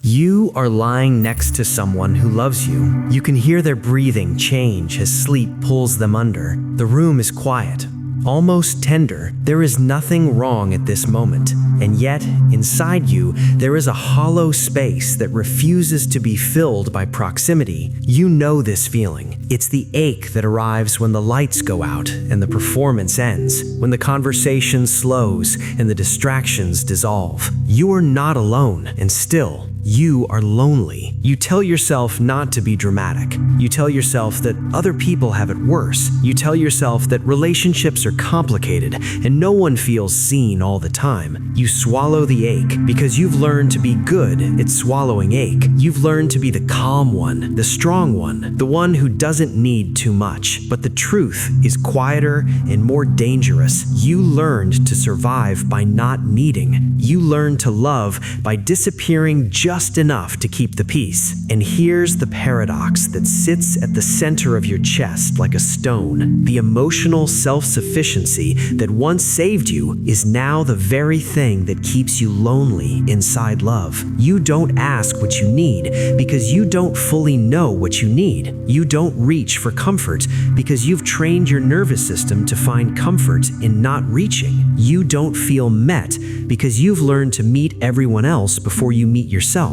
You are lying next to someone who loves you. You can hear their breathing change as sleep pulls them under. The room is quiet, almost tender. There is nothing wrong at this moment, and yet, inside you, there is a hollow space that refuses to be filled by proximity. You know this feeling. It's the ache that arrives when the lights go out and the performance ends, when the conversation slows and the distractions dissolve. You are not alone, and still, you are lonely. You tell yourself not to be dramatic. You tell yourself that other people have it worse. You tell yourself that relationships are complicated and no one feels seen all the time. You swallow the ache because you've learned to be good at swallowing ache. You've learned to be the calm one, the strong one, the one who doesn't need too much. But the truth is quieter and more dangerous. You learned to survive by not needing. You learned to love by disappearing just enough to keep the peace. And here's the paradox that sits at the center of your chest like a stone. The emotional self-sufficiency that once saved you is now the very thing that keeps you lonely inside love. You don't ask what you need because you don't fully know what you need. You don't reach for comfort because you've trained your nervous system to find comfort in not reaching. You don't feel met because you've learned to meet everyone else before you meet yourself.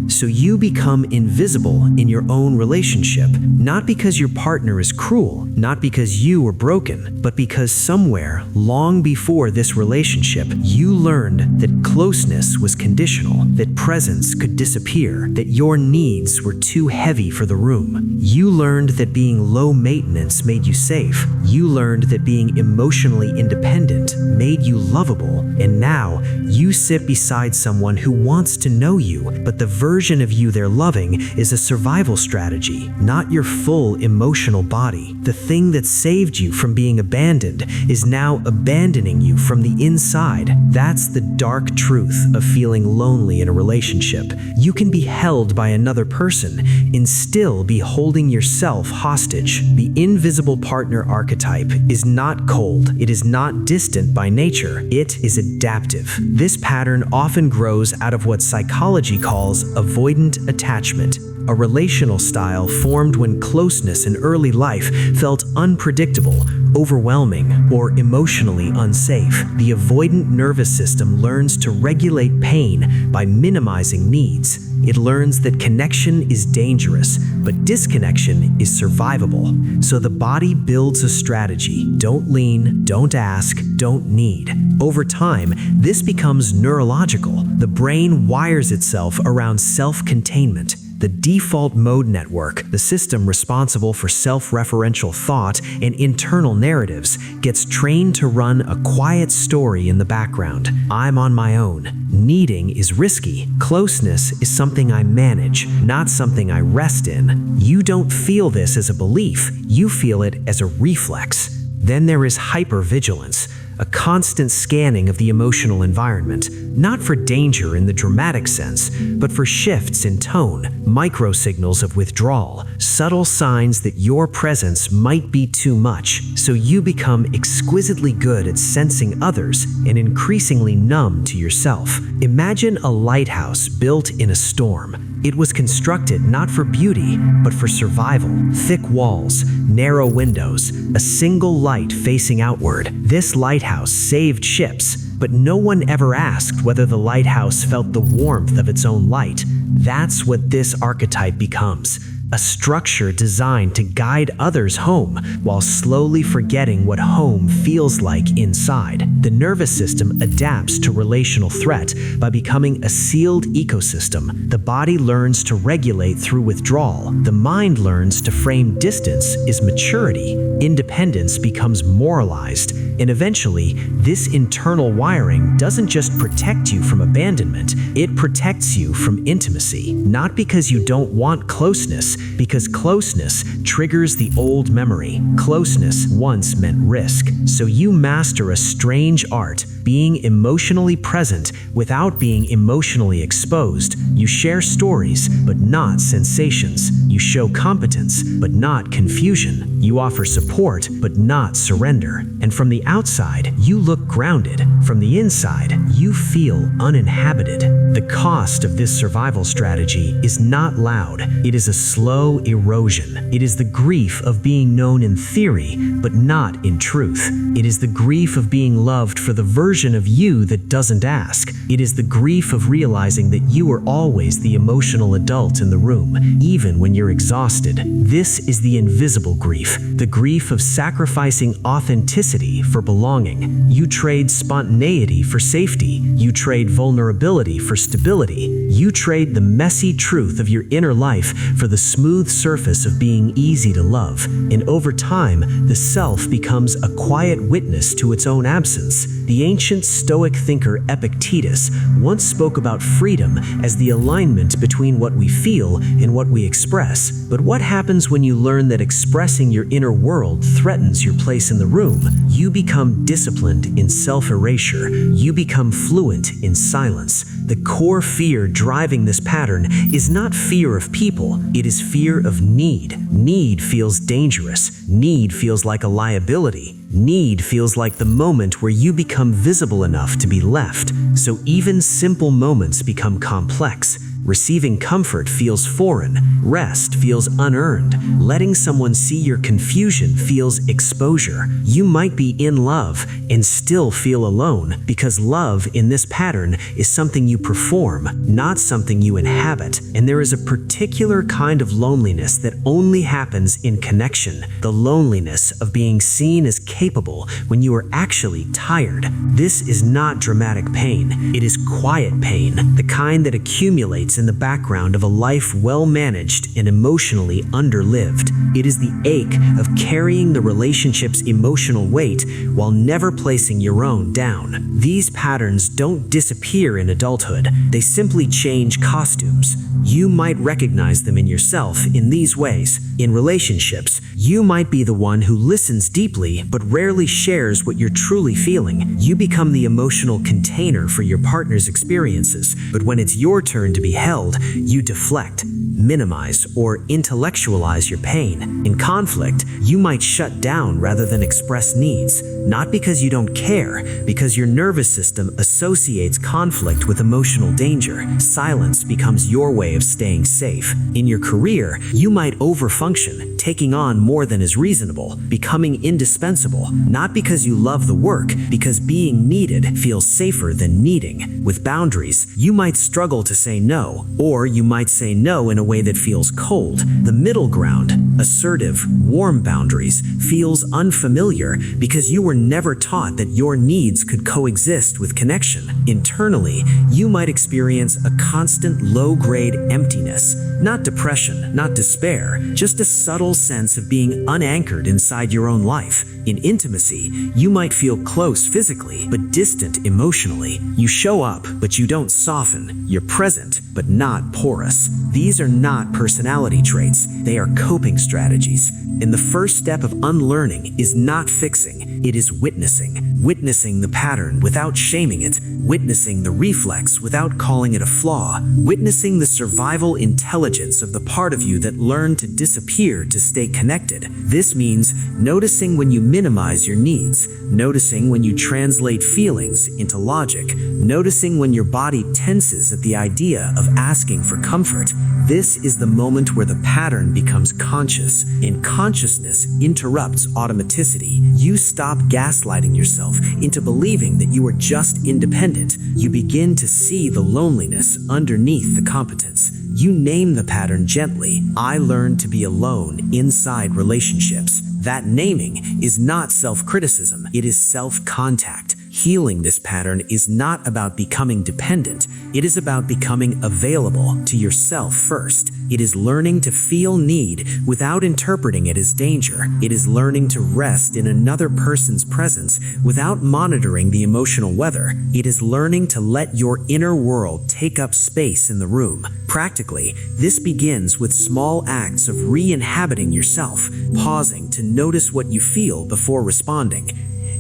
So you become invisible in your own relationship, not because your partner is cruel, not because you were broken, but because somewhere long before this relationship, you learned that closeness was conditional, that presence could disappear, that your needs were too heavy for the room. You learned that being low maintenance made you safe. You learned that being emotionally independent made you lovable. And now you sit beside someone who wants to know you, but the version of you they're loving is a survival strategy, not your full emotional body. The thing that saved you from being abandoned is now abandoning you from the inside. That's the dark truth of feeling lonely in a relationship. You can be held by another person and still be holding yourself hostage. The invisible partner archetype is not cold. It is not distant by nature. It is adaptive. This pattern often grows out of what psychology calls avoidant attachment, a relational style formed when closeness in early life felt unpredictable, overwhelming, or emotionally unsafe. The avoidant nervous system learns to regulate pain by minimizing needs. It learns that connection is dangerous, but disconnection is survivable. So the body builds a strategy: don't lean, don't ask, don't need. Over time, this becomes neurological. The brain wires itself around self-containment. The default mode network, the system responsible for self-referential thought and internal narratives, gets trained to run a quiet story in the background. I'm on my own. Needing is risky. Closeness is something I manage, not something I rest in. You don't feel this as a belief, you feel it as a reflex. Then there is hypervigilance, a constant scanning of the emotional environment, not for danger in the dramatic sense, but for shifts in tone, microsignals of withdrawal, subtle signs that your presence might be too much. So you become exquisitely good at sensing others and increasingly numb to yourself. Imagine a lighthouse built in a storm. It was constructed not for beauty, but for survival. Thick walls, narrow windows, a single light facing outward. This lighthouse saved ships, but no one ever asked whether the lighthouse felt the warmth of its own light. That's what this archetype becomes. A structure designed to guide others home while slowly forgetting what home feels like inside. The nervous system adapts to relational threat by becoming a sealed ecosystem. The body learns to regulate through withdrawal. The mind learns to frame distance as maturity. Independence becomes moralized. And eventually, this internal wiring doesn't just protect you from abandonment, it protects you from intimacy. Not because you don't want closeness, because closeness triggers the old memory. Closeness once meant risk. So you master a strange art, being emotionally present without being emotionally exposed. You share stories, but not sensations. You show competence, but not confusion. You offer support, but not surrender. And from the outside, you look grounded. From the inside, you feel uninhabited. The cost of this survival strategy is not loud. It is a slow erosion. It is the grief of being known in theory, but not in truth. It is the grief of being loved for the version of you that doesn't ask. It is the grief of realizing that you are always the emotional adult in the room, even when you're exhausted. This is the invisible grief, the grief of sacrificing authenticity for belonging. You trade spontaneity for safety. You trade vulnerability for stability. You trade the messy truth of your inner life for the smooth surface of being easy to love. And over time, the self becomes a quiet witness to its own absence. The ancient Stoic thinker Epictetus once spoke about freedom as the alignment between what we feel and what we express. But what happens when you learn that expressing your inner world threatens your place in the room? You become disciplined in self-erasure. You become fluent in silence. The core fear driving this pattern is not fear of people, it is fear of need. Need feels dangerous. Need feels like a liability. Need feels like the moment where you become visible enough to be left. So even simple moments become complex. Receiving comfort feels foreign. Rest feels unearned. Letting someone see your confusion feels exposure. You might be in love and still feel alone, because love in this pattern is something you perform, not something you inhabit. And there is a particular kind of loneliness that only happens in connection. The loneliness of being seen as capable when you are actually tired. This is not dramatic pain. It is quiet pain, the kind that accumulates in the background of a life well managed and emotionally underlived. It is the ache of carrying the relationship's emotional weight while never placing your own down. These patterns don't disappear in adulthood, they simply change costumes. You might recognize them in yourself in these ways. In relationships, you might be the one who listens deeply but rarely shares what you're truly feeling. You become the emotional container for your partner's experiences, but when it's your turn to be held, you deflect, minimize, or intellectualize your pain. In conflict, you might shut down rather than express needs, not because you don't care, because your nervous system associates conflict with emotional danger. Silence becomes your way of staying safe. In your career, you might overfunction, taking on more than is reasonable, becoming indispensable, not because you love the work, because being needed feels safer than needing. With boundaries, you might struggle to say no, or you might say no in a way that feels cold. The middle ground, assertive, warm boundaries, feels unfamiliar because you were never taught that your needs could coexist with connection. Internally, you might experience a constant low-grade emptiness, not depression, not despair, just a subtle sense of being unanchored inside your own life. In intimacy, you might feel close physically, but distant emotionally. You show up, but you don't soften. You're present, but not porous. These are not personality traits, they are coping strategies. And the first step of unlearning is not fixing, it is witnessing. Witnessing the pattern without shaming it, witnessing the reflex without calling it a flaw, witnessing the survival intelligence of the part of you that learned to disappear to stay connected. This means noticing when you minimize your needs, noticing when you translate feelings into logic, noticing when your body tenses at the idea of asking for comfort. This is the moment where the pattern becomes conscious, and consciousness interrupts automaticity. You stop gaslighting yourself into believing that you are just independent. You begin to see the loneliness underneath the competence. You name the pattern gently. I learned to be alone inside relationships. That naming is not self-criticism, it is self-contact. Healing this pattern is not about becoming dependent, it is about becoming available to yourself first. It is learning to feel need without interpreting it as danger. It is learning to rest in another person's presence without monitoring the emotional weather. It is learning to let your inner world take up space in the room. Practically, this begins with small acts of re-inhabiting yourself, pausing to notice what you feel before responding,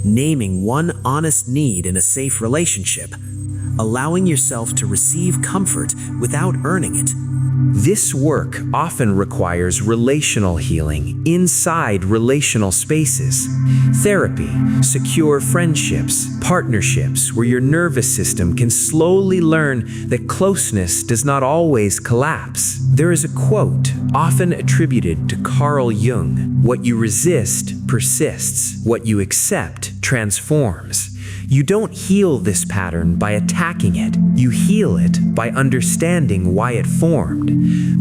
naming one honest need in a safe relationship, allowing yourself to receive comfort without earning it, This work often requires relational healing inside relational spaces. Therapy, secure friendships, partnerships where your nervous system can slowly learn that closeness does not always collapse. There is a quote often attributed to Carl Jung: "What you resist persists, what you accept transforms." You don't heal this pattern by attacking it. You heal it by understanding why it formed.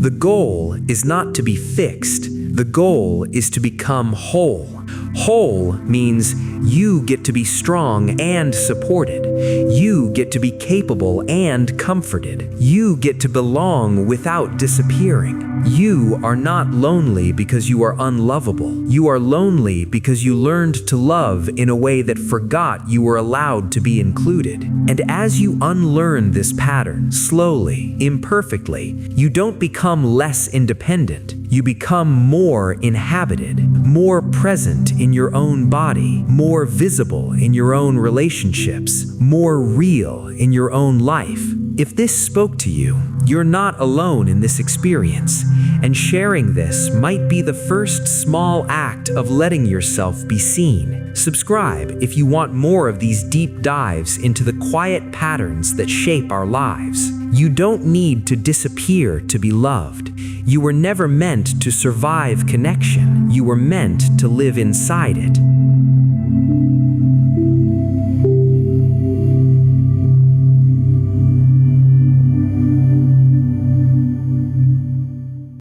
The goal is not to be fixed. The goal is to become whole. Whole means you get to be strong and supported. You get to be capable and comforted. You get to belong without disappearing. You are not lonely because you are unlovable. You are lonely because you learned to love in a way that forgot you were allowed to be included. And as you unlearn this pattern, slowly, imperfectly, you don't become less independent. You become more inhabited, more present in your own body, more visible in your own relationships, more real in your own life. If this spoke to you, you're not alone in this experience, and sharing this might be the first small act of letting yourself be seen. Subscribe if you want more of these deep dives into the quiet patterns that shape our lives. You don't need to disappear to be loved. You were never meant to survive connection. You were meant to live inside it.